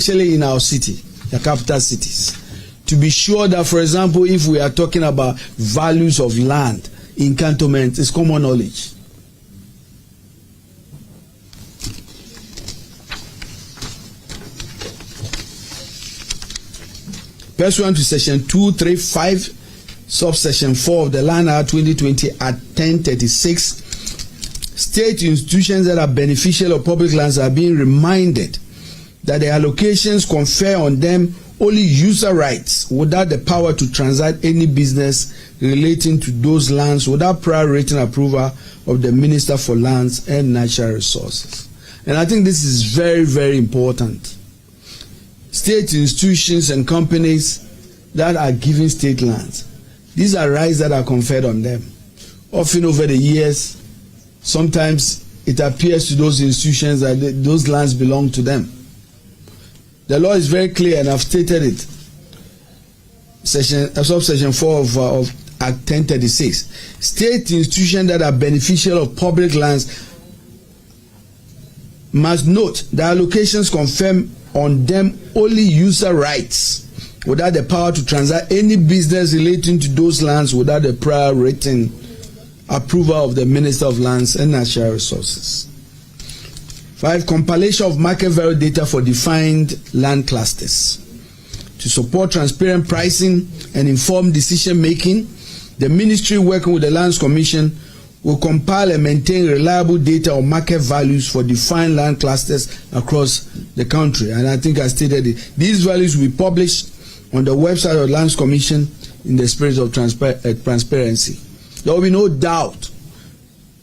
especially in our city, the capital cities, to be sure that, for example, if we are talking about values of land in cantonments, it's common knowledge. Pursuant to section 235, subsection 4 of the Land Act 2020 at 1036, state institutions that are beneficial of public lands are being reminded that the allocations confer on them only user rights without the power to transact any business relating to those lands without prior written approval of the Minister for Lands and Natural Resources. And I think this is very, very important. State institutions and companies that are giving state lands, these are rights that are conferred on them. Often over the years, sometimes it appears to those institutions that those lands belong to them. The law is very clear, and I've stated it. Subsection 4 of Act 1036. State institutions that are beneficial of public lands must note that allocations confer on them only user rights without the power to transact any business relating to those lands without the prior written approval of the Minister of Lands and Natural Resources. 5. Compilation of market value data for defined land clusters. To support transparent pricing and informed decision making, the Ministry, working with the Lands Commission, will compile and maintain reliable data on market values for defined land clusters across the country. And I think I stated it. These values will be published on the website of the Lands Commission in the spirit of transparency. There will be no doubt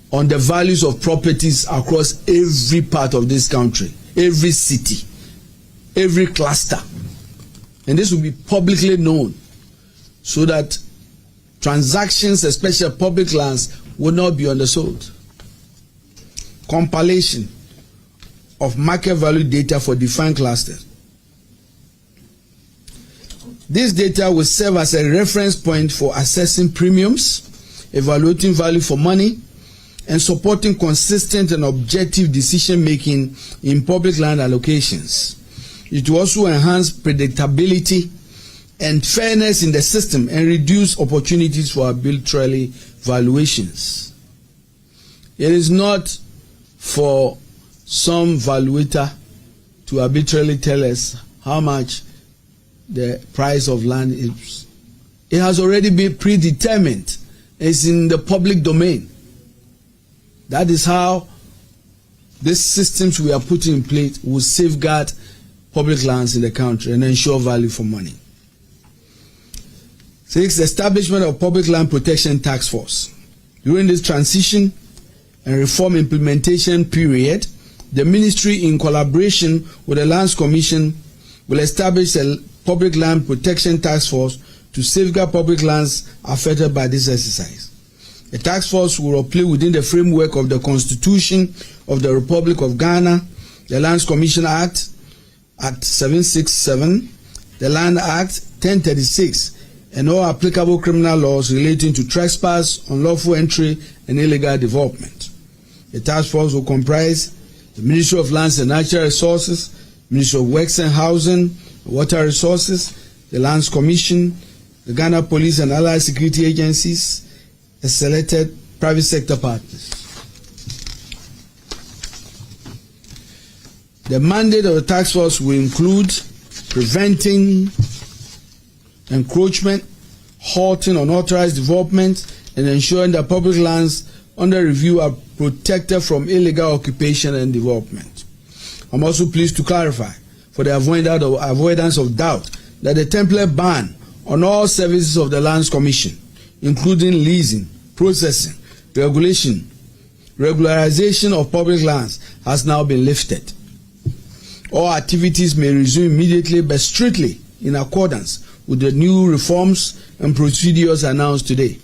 on the values of properties across every part of this country, every city, every cluster. And this will be publicly known so that transactions, especially public lands, will not be undersold. Compilation of market value data for defined clusters. This data will serve as a reference point for assessing premiums, evaluating value for money, and supporting consistent and objective decision making in public land allocations. It will also enhance predictability and fairness in the system and reduce opportunities for arbitrary valuations. It is not for some valuator to arbitrarily tell us how much the price of land is. It has already been predetermined. It's in the public domain. That is how these systems we are putting in place will safeguard public lands in the country and ensure value for money. 6. Establishment of Public Land Protection Task Force. During this transition and reform implementation period, the Ministry, in collaboration with the Lands Commission, will establish a Public Land Protection Task Force to safeguard public lands affected by this exercise. The task force will operate within the framework of the Constitution of the Republic of Ghana, the Lands Commission Act, Act 767, the Land Act 1036, and all applicable criminal laws relating to trespass, unlawful entry, and illegal development. The task force will comprise the Ministry of Lands and Natural Resources, Ministry of Works and Housing, Water Resources, the Lands Commission, the Ghana Police and Allied Security Agencies, and selected private sector partners. The mandate of the task force will include preventing encroachment, halting unauthorized development, and ensuring that public lands under review are protected from illegal occupation and development. I'm also pleased to clarify, for the avoidance of doubt, that the template ban on all services of the Lands Commission, including leasing, processing, regularization of public lands, has now been lifted. All activities may resume immediately but strictly in accordance with the new reforms and procedures announced today.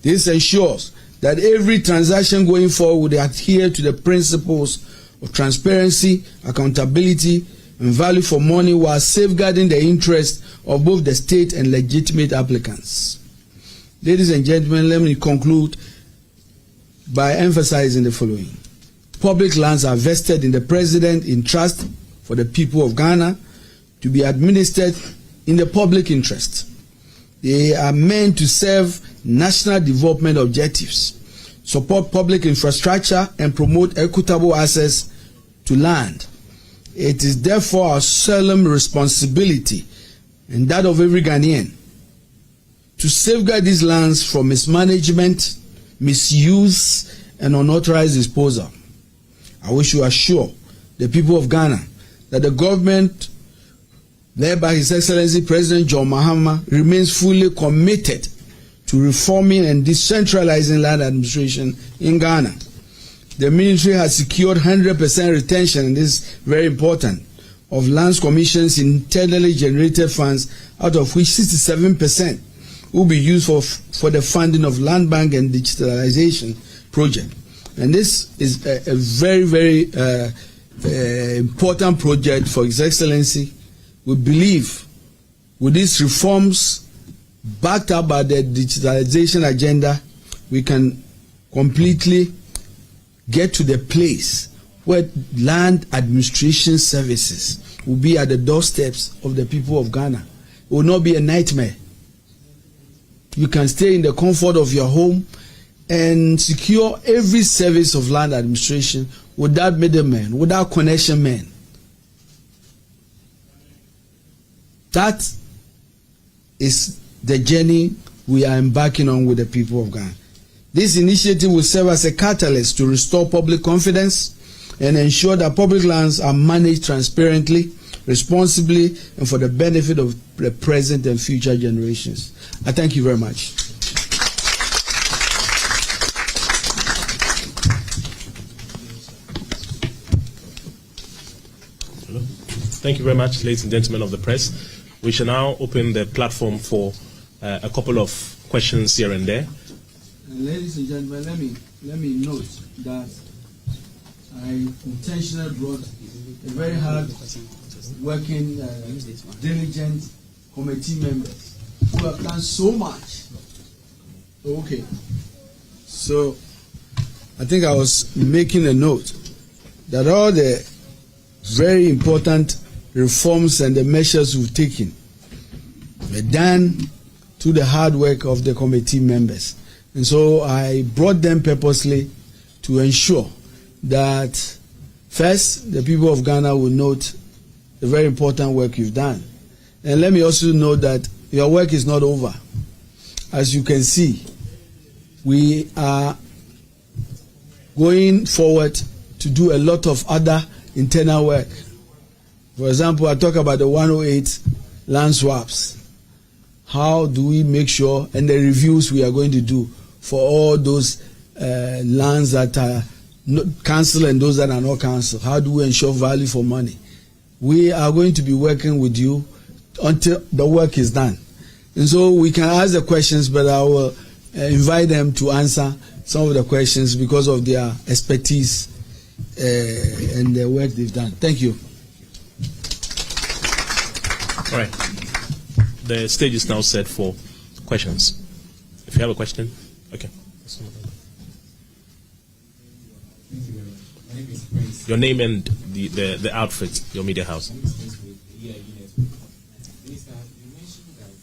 This ensures that every transaction going forward will adhere to the principles of transparency, accountability, and value for money while safeguarding the interests of both the state and legitimate applicants. Ladies and gentlemen, let me conclude by emphasizing the following. Public lands are vested in the President in trust for for the people of Ghana to be administered in the public interest. They are meant to serve national development objectives, support public infrastructure, and promote equitable access to land. It is therefore our solemn responsibility and that of every Ghanaian to safeguard these lands from mismanagement, misuse, and unauthorized disposal. I wish to assure the people of Ghana that the government, led by His Excellency President John Mahama, remains fully committed to reforming and decentralizing land administration in Ghana. The ministry has secured 100% retention, and this is very important, of Lands Commission's internally generated funds, out of which 67% will be used for the funding of land bank and digitalization project. And this is a very, very important project for His Excellency. We believe with these reforms backed up by the digitalization agenda, we can completely get to the place where land administration services will be at the doorsteps of the people of Ghana. It will not be a nightmare. You can stay in the comfort of your home and secure every service of land administration without middlemen, without connection men. That is the journey we are embarking on with the people of Ghana. This initiative will serve as a catalyst to restore public confidence and ensure that public lands are managed transparently, responsibly, and for the benefit of the present and future generations. I thank you very much. Hello. Thank you very much, ladies and gentlemen of the press. We shall now open the platform for a couple of questions here and there. Ladies and gentlemen, let me note that I intentionally brought a very hard working, diligent committee members who have done so much. Okay. So I think I was making a note that all the very important reforms and the measures we've taken were done through the hard work of the committee members. And so I brought them purposely to ensure that first, the people of Ghana will note the very important work you've done. And let me also note that your work is not over. As you can see, we are going forward to do a lot of other internal work. For example, I talk about the 108 land swaps. How do we make sure, and the reviews we are going to do for all those lands that are cancelled and those that are not cancelled? How do we ensure value for money? We are going to be working with you until the work is done. And so we can ask the questions, but I will invite them to answer some of the questions because of their expertise and the work they've done. Thank you. All right. The stage is now set for questions. If you have a question, okay. Your name and the outfit, your media house. Minister, you mentioned that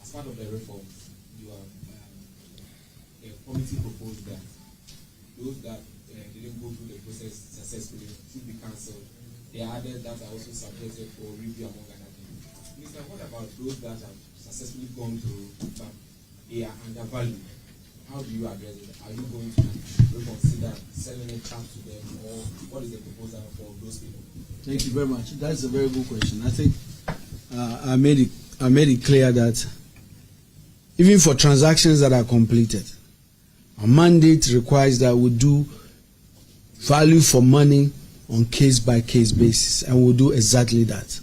as part of the reforms, you have a committee proposed that those that didn't go through the process successfully should be cancelled. There are others that are also subjected for review among other things. Minister, what about those that have successfully gone through but they are undervalued? How do you address it? Are you going to reconsider selling it back to them, or what is the proposal for those people? Thank you very much. That's a very good question. I think I made it clear that even for transactions that are completed, our mandate requires that we do value for money on case-by-case basis, and we'll do exactly that.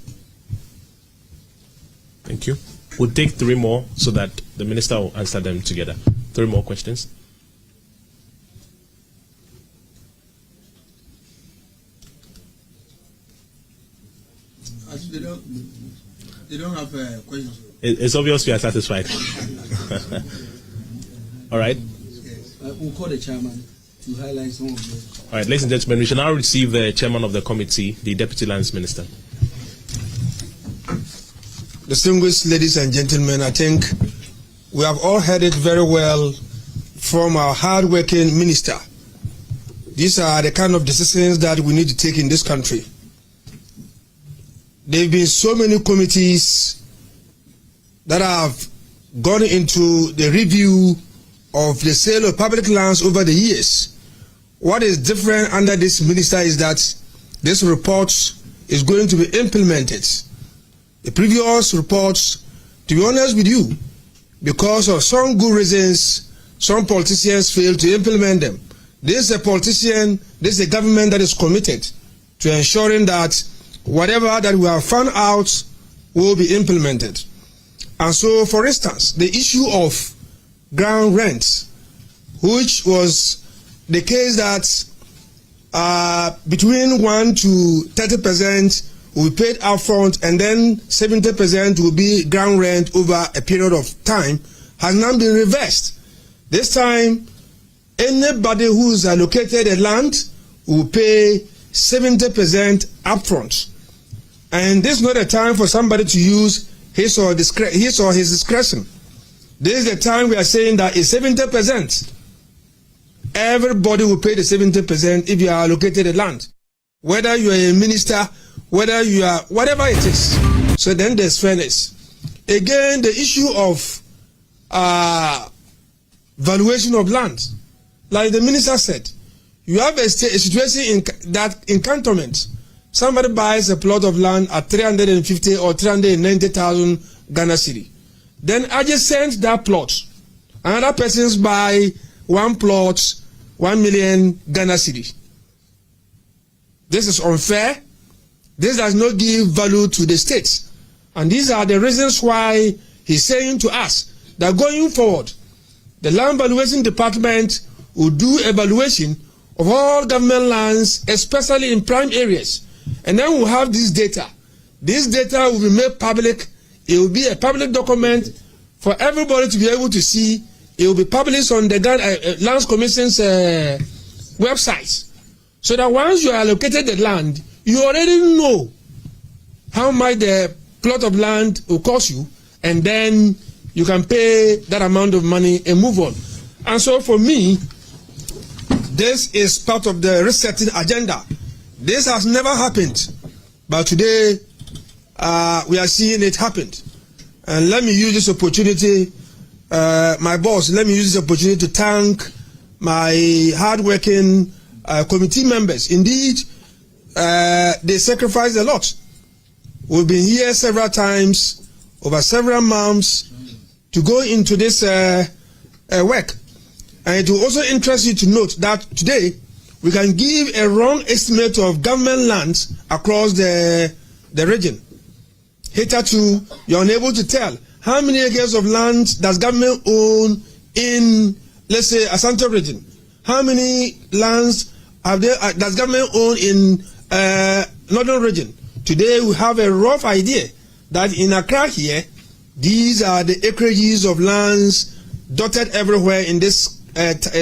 Thank you. We'll take 3 more so that the minister will answer them together. 3 more questions. They don't have questions. It's obvious we are satisfied. All right. We'll call the chairman. to highlight some of them. All right, ladies and gentlemen, we shall now receive the chairman of the committee, the Deputy Lands Minister. Distinguished ladies and gentlemen, I think we have all heard it very well from our hard-working minister. These are the kind of decisions that we need to take in this country. There have been so many committees that have gone into the review of the sale of public lands over the years. What is different under this minister is that this report is going to be implemented. The previous reports, to be honest with you, because of some good reasons, some politicians failed to implement them. This is a politician, this is a government that is committed to ensuring that whatever that we have found out will be implemented. And so, for instance, the issue of ground rent, which was the case that between 1 to 30% will be paid upfront and then 70% will be ground rent over a period of time, has now been reversed. This time, anybody who is allocated a land will pay 70% upfront. And this is not a time for somebody to use his or his discretion. This is the time we are saying that it's 70%. Everybody will pay the 70% if you are allocated a land. Whether you are a minister, whether you are, whatever it is. So then there's fairness. Again, the issue of valuation of land. Like the minister said, you have a situation in that in cantonment, somebody buys a plot of land at 350 or 390,000 Ghana cedi. Then adjacent that plot, another person's buy one plot, 1 million Ghana cedi. This is unfair. This does not give value to the state. And these are the reasons why he's saying to us that going forward, the Land Valuation Department will do evaluation of all government lands, especially in prime areas. And then we'll have this data. This data will be made public. It will be a public document for everybody to be able to see. It will be published on the Lands Commission's website. So that once you are allocated the land, you already know how much the plot of land will cost you, and then you can pay that amount of money and move on. And so for me, this is part of the resetting agenda. This has never happened, but today we are seeing it happen. And let me use this opportunity, my boss, let me use this opportunity to thank my hardworking committee members. Indeed, they sacrificed a lot. We've been here several times, over several months, to go into this work. And it will also interest you to note that today, we can give a wrong estimate of government lands across the region. Hitherto, you're unable to tell how many acres of land does government own in, let's say, Asante region. How many lands does government own in Northern region. Today, we have a rough idea that in Accra here, these are the acreages of lands dotted everywhere in this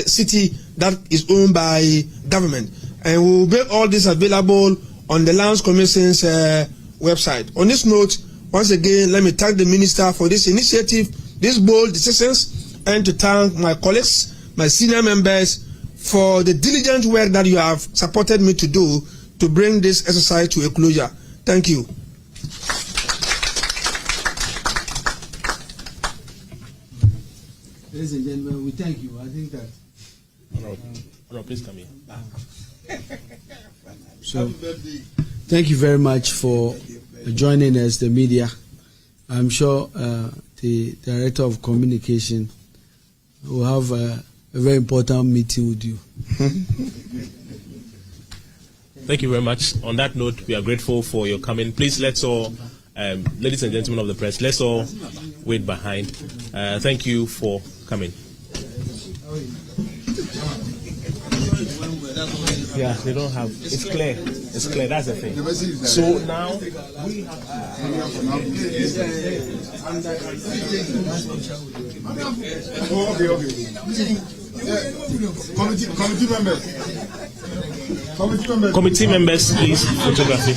city that is owned by government. And we will make all this available on the Lands Commission's website. On this note, once again, let me thank the minister for this initiative, these bold decisions, and to thank my colleagues, my senior members, for the diligent work that you have supported me to do to bring this exercise to a closure. Thank you. Ladies and gentlemen, we thank you. I think that. Honorable, please come here. So, thank you very much for joining us, the media. I'm sure the Director of Communication will have a very important meeting with you. Thank you very much. On that note, we are grateful for your coming. Please, let's all, ladies and gentlemen of the press, let's all wait behind. Thank you for coming. Yeah, they don't have. It's clear. It's clear. That's the thing. So now we have. Committee members. Committee members, please, photography.